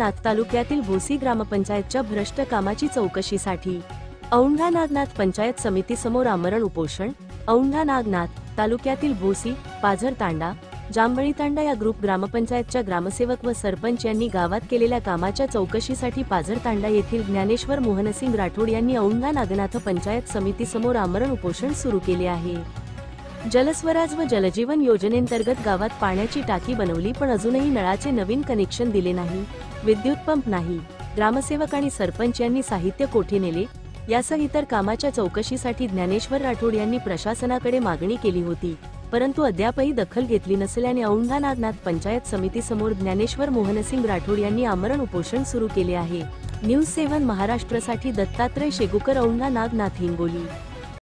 नागनाथ तालुक्यातील भोसी ग्रामपंचायतच्या भ्रष्ट कामाची चौकशीसाठी औंढा नागनाथ पंचायत समितीसमोर आमरण उपोषण। औंढा नागनाथ तालुक्यातील भोसी, पाझर तांडा, जांभळी तांडा या ग्रुप ग्रामपंचायतच्या ग्रामसेवक व सरपंच यांनी गावात केलेल्या कामाच्या चौकशीसाठी पाझर तांडा येथील ज्ञानेश्वर मोहनसिंग राठोड यांनी औंढा नागनाथ पंचायत समितीसमोर आमरण उपोषण सुरू केले आहे। जलस्वराज व जलजीवन योजनेंतर्गत गावात पाण्याची टाकी बनवली, पण अजूनही नळाचे नवीन कनेक्शन दिले नाही, विद्युत पंप नाही। ग्रामसेवक आणि सरपंच यांनी साहित्य कोठे नेले यासह इतर कामाच्या चौकशीसाठी ज्ञानेश्वर राठोड यांनी प्रशासनाकडे मागणी केली होती, परंतु अद्यापही दखल घेतली नसल्याने औंढा नागनाथ पंचायत समितीसमोर ज्ञानेश्वर मोहनसिंग राठोड यांनी आमरण उपोषण सुरू केले आहे। न्यूज 7 महाराष्ट्रसाठी दत्तात्रय शेगुकर, औंढा नागनाथ, हिंगोली।